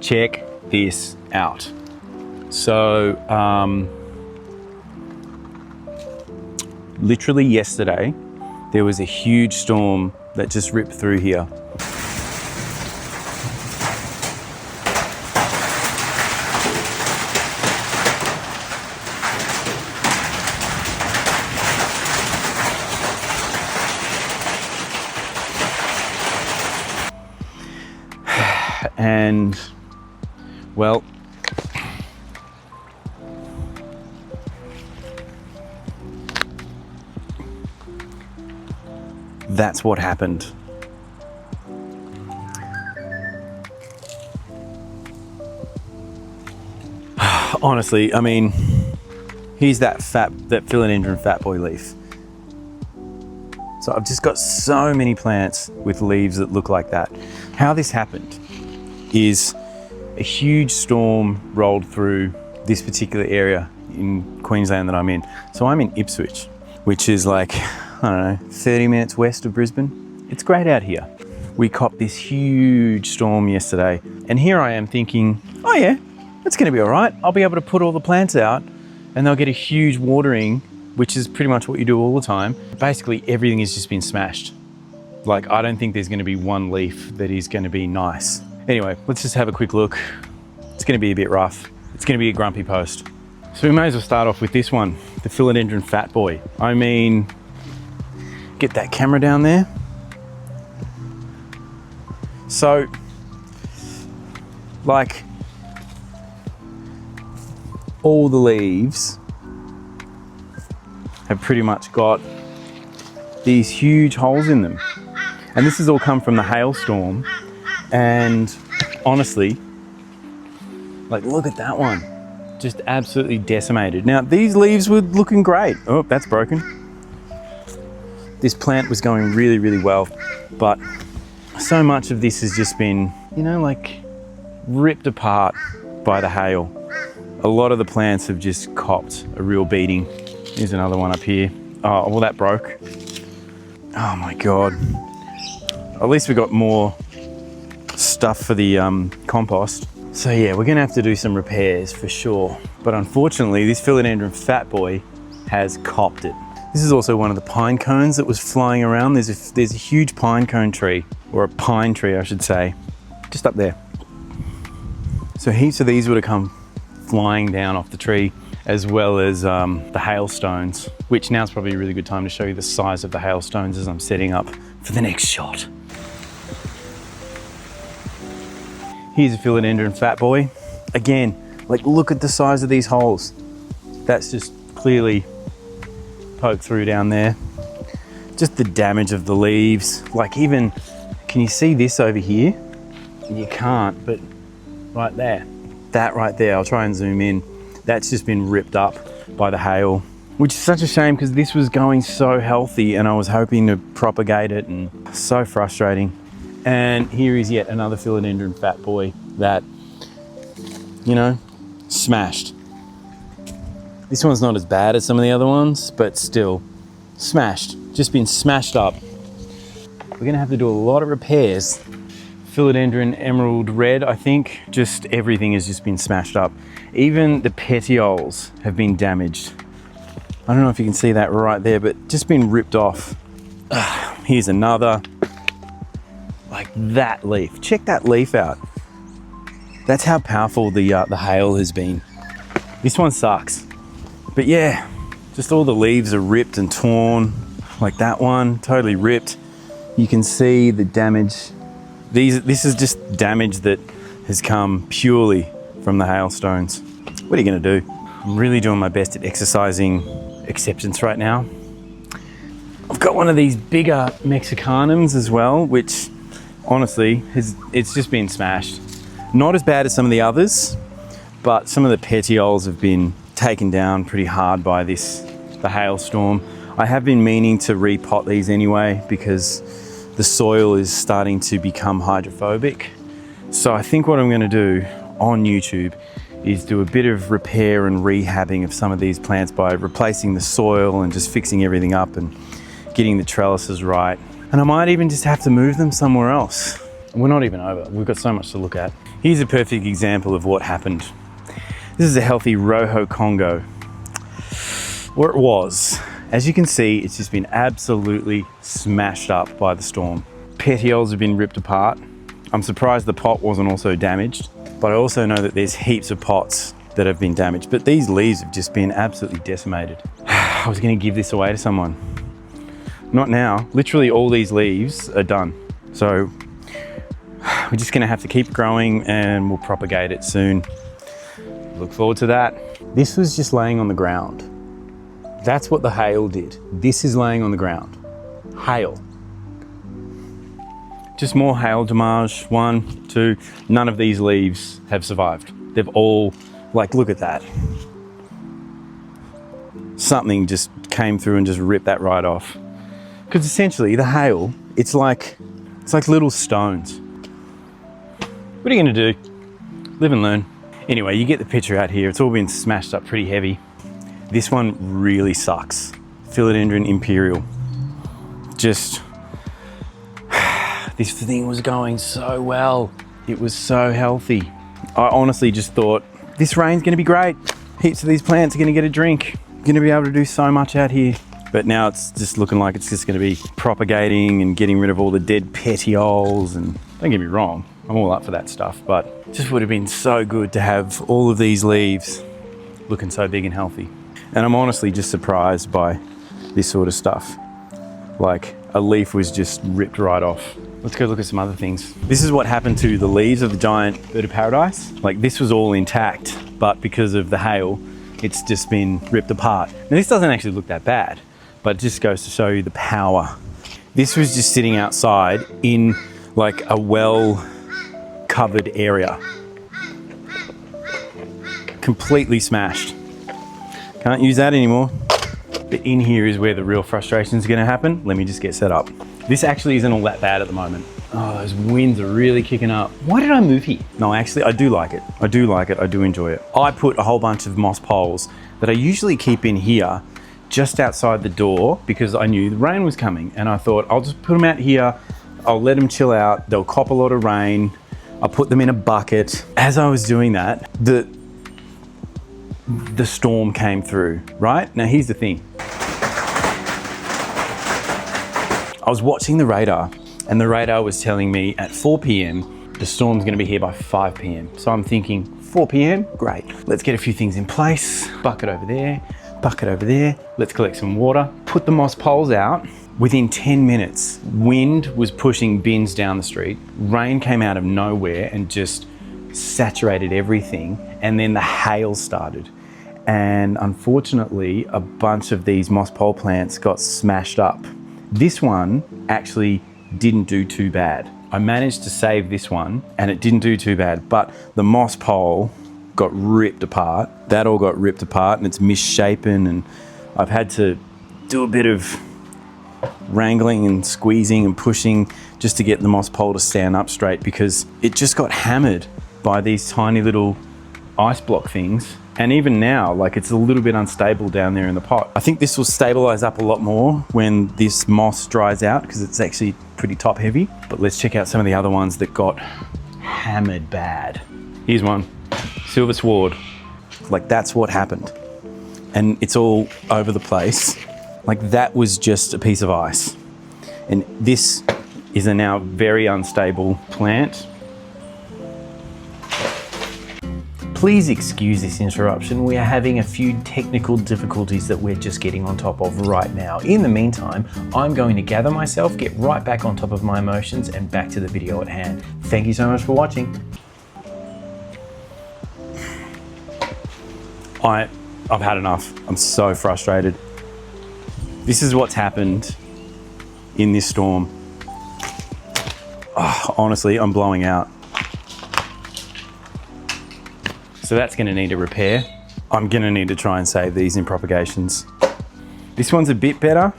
check this out. So, literally yesterday, there was a huge storm that just ripped through here. And, well, that's what happened. Honestly, I mean, here's that philodendron fat boy leaf. So I've just got so many plants with leaves that look like that. How this happened is a huge storm rolled through this particular area in Queensland that I'm in. So I'm in Ipswich, which is like, I don't know, 30 minutes west of Brisbane. It's great out here. We copped this huge storm yesterday, and here I am thinking, oh yeah, it's gonna be all right. I'll be able to put all the plants out and they'll get a huge watering, which is pretty much what you do all the time. Basically, everything has just been smashed. Like, I don't think there's gonna be one leaf that is gonna be nice. Anyway, let's just have a quick look. It's gonna be a bit rough. It's gonna be a grumpy post. So we may as well start off with this one, the philodendron fat boy. I mean, get that camera down there. So, like, all the leaves have pretty much got these huge holes in them. And this has all come from the hailstorm. And honestly, like, look at that one. Just absolutely decimated. Now, these leaves were looking great. Oh, that's broken. This plant was going really, really well, but so much of this has just been, you know, like, ripped apart by the hail. A lot of the plants have just copped a real beating. Here's another one up here. Oh, well, that broke. Oh my God. At least we got more stuff for the compost. So yeah, we're gonna have to do some repairs for sure. But unfortunately, this philodendron fat boy has copped it. This is also one of the pine cones that was flying around. There's a huge pine cone tree, or a pine tree, I should say, just up there. So heaps of these would have come flying down off the tree, as well as the hailstones, which now's probably a really good time to show you the size of the hailstones as I'm setting up for the next shot. Here's a philodendron fat boy. Again, like, look at the size of these holes. That's just clearly poked through down there. Just the damage of the leaves. Like, even, can you see this over here? You can't, but right there. That right there, I'll try and zoom in. That's just been ripped up by the hail, which is such a shame because this was going so healthy and I was hoping to propagate it, and so frustrating. And here is yet another philodendron fat boy that, you know, smashed. This one's not as bad as some of the other ones, but still smashed, just been smashed up. We're gonna have to do a lot of repairs. Philodendron emerald red, I think, just everything has just been smashed up. Even the petioles have been damaged. I don't know if you can see that right there, but just been ripped off. Here's another. Like that leaf, check that leaf out. That's how powerful the hail has been. This one sucks. But yeah, just all the leaves are ripped and torn. Like that one, totally ripped. You can see the damage. This is just damage that has come purely from the hailstones. What are you gonna do? I'm really doing my best at exercising acceptance right now. I've got one of these bigger Mexicanums as well, which honestly, it's just been smashed. Not as bad as some of the others, but some of the petioles have been taken down pretty hard by the hailstorm. I have been meaning to repot these anyway because the soil is starting to become hydrophobic. So I think what I'm gonna do on YouTube is do a bit of repair and rehabbing of some of these plants by replacing the soil and just fixing everything up and getting the trellises right. And I might even just have to move them somewhere else. We're not even over. We've got so much to look at. Here's a perfect example of what happened. This is a healthy Rojo Congo, or it was. As you can see, it's just been absolutely smashed up by the storm. Petioles have been ripped apart. I'm surprised the pot wasn't also damaged, but I also know that there's heaps of pots that have been damaged, but these leaves have just been absolutely decimated. I was gonna give this away to someone. Not now. Literally all these leaves are done. So we're just gonna have to keep growing and we'll propagate it soon. Look forward to that. This was just laying on the ground. That's what the hail did. This is laying on the ground. Hail. Just more hail damage. 1, 2, none of these leaves have survived. They've all, like, look at that. Something just came through and just ripped that right off. Because essentially the hail, it's like little stones. What are you gonna do? Live and learn. Anyway, you get the picture out here. It's all been smashed up pretty heavy. This one really sucks. Philodendron Imperial. Just, this thing was going so well. It was so healthy. I honestly just thought, this rain's gonna be great. Heaps of these plants are gonna get a drink. Gonna be able to do so much out here. But now it's just looking like it's just gonna be propagating and getting rid of all the dead petioles. And don't get me wrong, I'm all up for that stuff, but it just would have been so good to have all of these leaves looking so big and healthy. And I'm honestly just surprised by this sort of stuff. Like a leaf was just ripped right off. Let's go look at some other things. This is what happened to the leaves of the giant bird of paradise. Like this was all intact, but because of the hail, it's just been ripped apart. Now this doesn't actually look that bad, but it just goes to show you the power. This was just sitting outside in like a well-covered area. Completely smashed. Can't use that anymore. But in here is where the real frustration is gonna happen. Let me just get set up. This actually isn't all that bad at the moment. Oh, those winds are really kicking up. Why did I move here? No, actually, I do like it. I do like it, I do enjoy it. I put a whole bunch of moss poles that I usually keep in here just outside the door because I knew the rain was coming. And I thought, I'll just put them out here. I'll let them chill out. They'll cop a lot of rain. I'll put them in a bucket. As I was doing that, the storm came through, right? Now here's the thing. I was watching the radar and the radar was telling me at 4 p.m, the storm's gonna be here by 5 p.m. So I'm thinking 4 p.m, great. Let's get a few things in place. Bucket over there, bucket over there. Let's collect some water, put the moss poles out. Within 10 minutes, wind was pushing bins down the street. Rain came out of nowhere and just saturated everything. And then the hail started. And unfortunately, a bunch of these moss pole plants got smashed up. This one actually didn't do too bad. I managed to save this one and it didn't do too bad, but the moss pole got ripped apart. That all got ripped apart and it's misshapen, and I've had to do a bit of wrangling and squeezing and pushing just to get the moss pole to stand up straight because it just got hammered by these tiny little ice block things. And even now, like, it's a little bit unstable down there in the pot. I think this will stabilize up a lot more when this moss dries out because it's actually pretty top heavy. But let's check out some of the other ones that got hammered bad. Here's one, silver sword. Like, that's what happened. And it's all over the place. Like, that was just a piece of ice. And this is a now very unstable plant. Please excuse this interruption. We are having a few technical difficulties that we're just getting on top of right now. In the meantime, I'm going to gather myself, get right back on top of my emotions and back to the video at hand. Thank you so much for watching. I've had enough. I'm so frustrated. This is what's happened in this storm. Oh, honestly, I'm blowing out. So that's gonna need a repair. I'm gonna need to try and save these in propagations. This one's a bit better,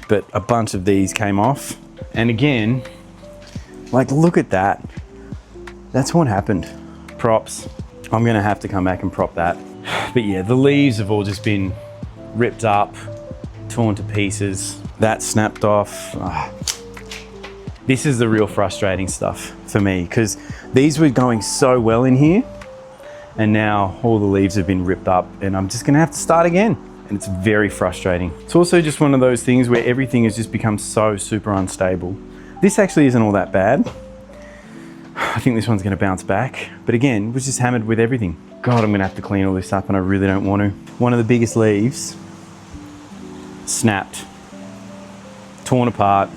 but a bunch of these came off. And again, like, look at that. That's what happened. Props. I'm gonna have to come back and prop that. But yeah, the leaves have all just been ripped up, torn to pieces. That snapped off. This is the real frustrating stuff for me because These were going so well in here, and now all the leaves have been ripped up, and I'm just gonna have to start again. And it's very frustrating. It's also just one of those things where everything has just become so super unstable. This actually isn't all that bad. I think this one's gonna bounce back. But again, it was just hammered with everything. God, I'm gonna have to clean all this up, and I really don't want to. One of the biggest leaves snapped, torn apart.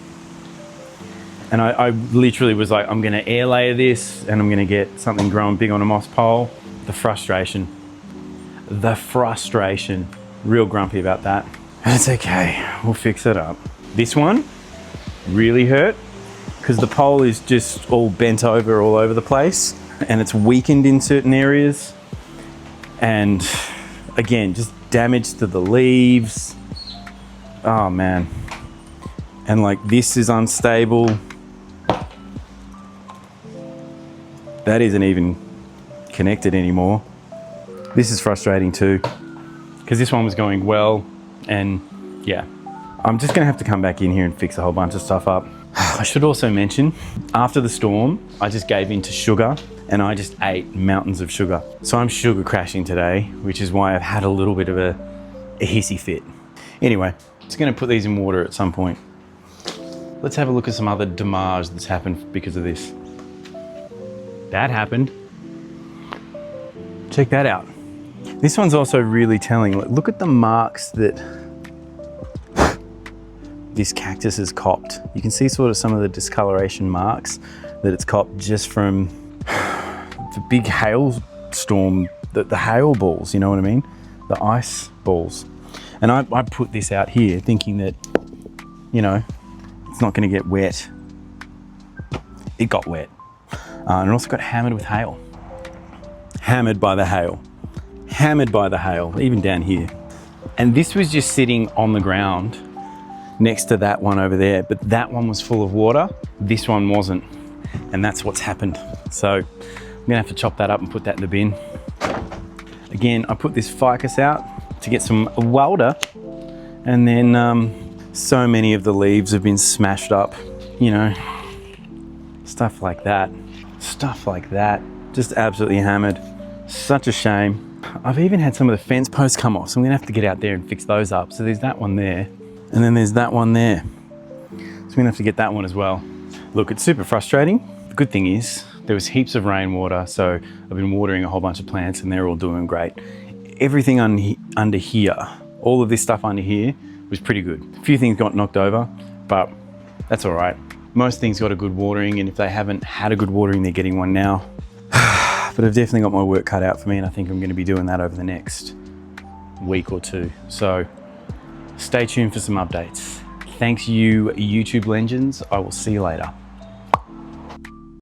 And I literally was like, I'm gonna air layer this, and I'm gonna get something growing big on a moss pole. The frustration. Real grumpy about that. And it's okay, we'll fix it up. This one really hurt because the pole is just all bent over all over the place, and it's weakened in certain areas. And again, just damage to the leaves. Oh man. And like this is unstable. That isn't even connected anymore. This is frustrating too, because this one was going well, and yeah. I'm just gonna have to come back in here and fix a whole bunch of stuff up. I should also mention, after the storm, I just gave in to sugar, and I just ate mountains of sugar. So I'm sugar crashing today, which is why I've had a little bit of a hissy fit. Anyway, just gonna put these in water at some point. Let's have a look at some other damage that's happened because of this. That happened. Check that out. This one's also really telling. Look at the marks that this cactus has copped. You can see sort of some of the discoloration marks that it's copped just from the big hailstorm, the hail balls, you know what I mean? The ice balls. And I put this out here thinking that, you know, it's not gonna get wet. It got wet. And it also got hammered with hail. Hammered by the hail. Hammered by the hail, even down here. And this was just sitting on the ground next to that one over there, but that one was full of water, this one wasn't. And that's what's happened. So I'm gonna have to chop that up and put that in the bin. Again, I put this ficus out to get some welder, and then so many of the leaves have been smashed up, you know, stuff like that, just absolutely hammered. Such a shame. I've even had some of the fence posts come off, so I'm gonna have to get out there and fix those up. So there's that one there, and then there's that one there. So I'm gonna have to get that one as well. Look, it's super frustrating. The good thing is there was heaps of rainwater, so I've been watering a whole bunch of plants and they're all doing great. Everything under here, all of this stuff under here was pretty good. A few things got knocked over, but that's all right. Most things got a good watering, and if they haven't had a good watering, they're getting one now. But I've definitely got my work cut out for me, and I think I'm gonna be doing that over the next week or two. So stay tuned for some updates. Thanks you YouTube legends. I will see you later.